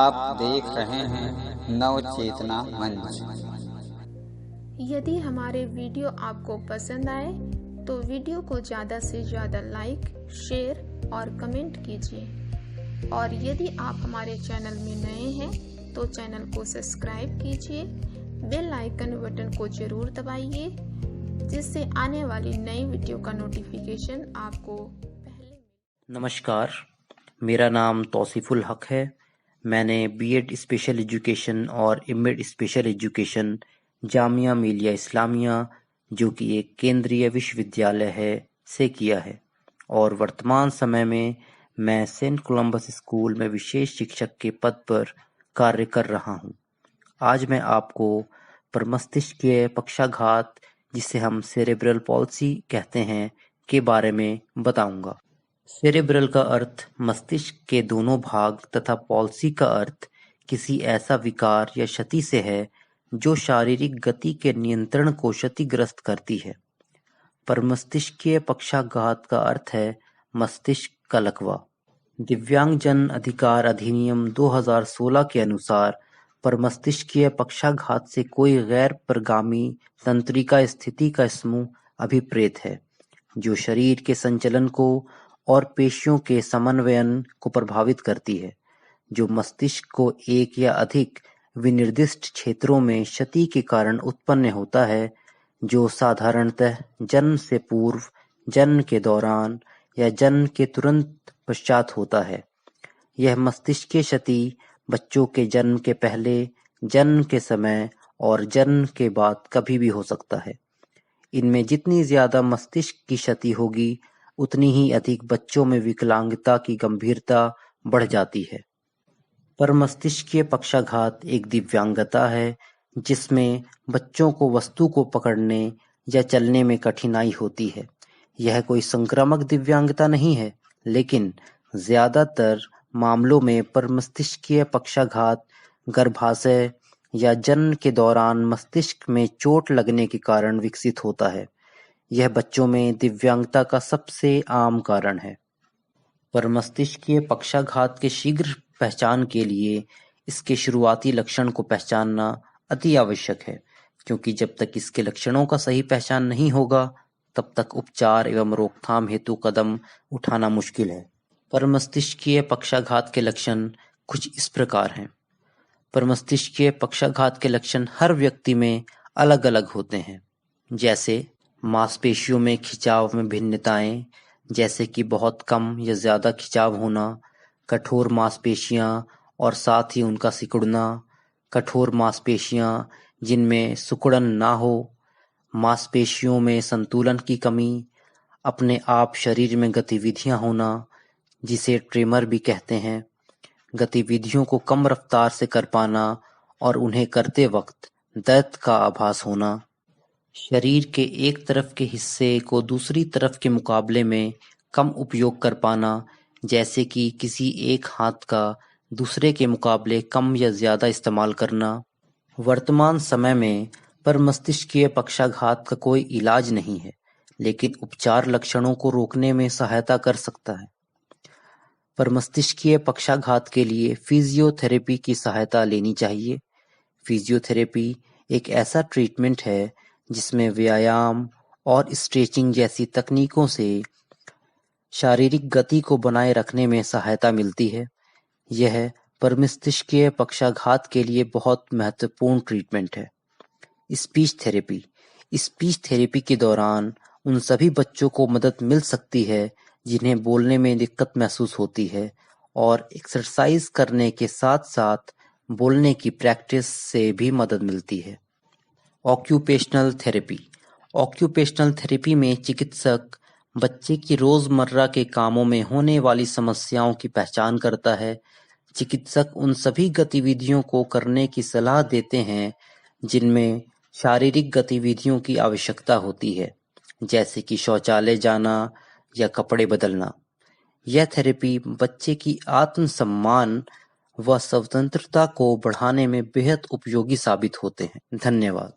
आप देख रहे हैं नव चेतना मंच। यदि हमारे वीडियो आपको पसंद आए तो वीडियो को ज़्यादा से ज़्यादा लाइक, शेयर और कमेंट कीजिए। और यदि आप हमारे चैनल में नए हैं तो चैनल को सब्सक्राइब कीजिए, बेल आइकन बटन को ज़रूर दबाइए, जिससे आने वाली नई वीडियो का नोटिफिकेशन आपको पहले। नमस्कार, मेरा नाम तौसीफुल हक है। मैंने बीएड स्पेशल एजुकेशन और MEd special education Jamia Millia Islamia, जो कि एक केंद्रीय विश्वविद्यालय है, से किया है और वर्तमान समय में मैं सेंट कोलंबस स्कूल में विशेष शिक्षक के पद पर कार्य कर रहा हूं। आज मैं आपको प्रमस्तिष्कीय पक्षाघात, जिसे हम सेरेब्रल पॉल्सी कहते हैं, के बारे में बताऊंगा। सेरेब्रल का अर्थ मस्तिष्क के दोनों भाग तथा पॉल्सी का अर्थ किसी ऐसा विकार या क्षति से है जो शारीरिक गति के नियंत्रण को क्षतिग्रस्त करती है। प्रमस्तिष्कीय पक्षाघात का अर्थ है मस्तिष्क का लकवा। दिव्यांगजन अधिकार अधिनियम 2016 के अनुसार प्रमस्तिष्कीय पक्षाघात से कोई गैर परगामी तंत्रिका स्थिति का समूह अभिप्रेत है जो शरीर के संचलन को और पेशियों के समन्वयन को प्रभावित करती है, जो मस्तिष्क को एक या अधिक विनिर्दिष्ट क्षेत्रों में क्षति के कारण उत्पन्न होता है, जो साधारणतः जन्म से पूर्व, जन्म के दौरान या जन्म के तुरंत पश्चात होता है। यह मस्तिष्कीय क्षति बच्चों के जन्म के पहले, जन्म के समय और जन्म के बाद कभी भी हो सकता है। इनमें जितनी ज्यादा मस्तिष्क की क्षति होगी, उतनी ही अधिक बच्चों में विकलांगता की गंभीरता बढ़ जाती है। प्रमस्तिष्कीय पक्षाघात एक दिव्यांगता है जिसमें बच्चों को वस्तु को पकड़ने या चलने में कठिनाई होती है। यह कोई संक्रामक दिव्यांगता नहीं है, लेकिन ज्यादातर मामलों में प्रमस्तिष्कीय पक्षाघात गर्भाशय या जन्म के दौरान मस्तिष्क में चोट लगने के कारण विकसित होता है। यह बच्चों में दिव्यांगता का सबसे आम कारण है। प्रमस्तिष्कीय पक्षाघात के शीघ्र पहचान के लिए इसके शुरुआती लक्षण को पहचानना अति आवश्यक है, क्योंकि जब तक इसके लक्षणों का सही पहचान नहीं होगा, तब तक उपचार एवं रोकथाम हेतु कदम उठाना मुश्किल है। प्रमस्तिष्कीय पक्षाघात के लक्षण कुछ इस प्रकार हैं। प्रमस्तिष्कीय पक्षाघात के लक्षण हर व्यक्ति में अलग अलग होते हैं, जैसे मांसपेशियों में खिंचाव में भिन्नताएं, जैसे कि बहुत कम या ज्यादा खिंचाव होना, कठोर मांसपेशियां और साथ ही उनका सिकुड़ना, कठोर मांसपेशियां जिनमें सिकुड़न ना हो, मांसपेशियों में संतुलन की कमी, अपने आप शरीर में गतिविधियां होना, जिसे ट्रेमर भी कहते हैं, गतिविधियों को कम रफ्तार से कर पाना और उन्हें करते वक्त दर्द का आभास होना, शरीर के एक तरफ के हिस्से को दूसरी तरफ के मुकाबले में कम उपयोग कर पाना, जैसे कि किसी एक हाथ का दूसरे के मुकाबले कम या ज्यादा इस्तेमाल करना। वर्तमान समय में प्रमस्तिष्कीय पक्षाघात का कोई इलाज नहीं है, लेकिन उपचार लक्षणों को रोकने में सहायता कर सकता है। प्रमस्तिष्कीय पक्षाघात के लिए फिजियोथेरेपी की सहायता लेनी चाहिए। फिजियोथेरेपी एक ऐसा ट्रीटमेंट है जिसमें व्यायाम और स्ट्रेचिंग जैसी तकनीकों से शारीरिक गति को बनाए रखने में सहायता मिलती है। यह प्रमस्तिष्कीय पक्षाघात के लिए बहुत महत्वपूर्ण ट्रीटमेंट है। Speech therapy. स्पीच थेरेपी के दौरान उन सभी बच्चों को मदद मिल सकती है जिन्हें बोलने में दिक्कत महसूस होती है, और एक्सरसाइज करने के साथ साथ बोलने की प्रैक्टिस से भी मदद मिलती है। Occupational therapy. ऑक्यूपेशनल थेरेपी में चिकित्सक बच्चे की रोजमर्रा के कामों में होने वाली समस्याओं की पहचान करता है। चिकित्सक उन सभी गतिविधियों को करने की सलाह देते हैं जिनमें शारीरिक गतिविधियों की आवश्यकता होती है, जैसे कि शौचालय जाना या कपड़े बदलना। यह थेरेपी बच्चे की आत्मसम्मान व स्वतंत्रता को बढ़ाने में बेहद उपयोगी साबित होते हैं। धन्यवाद।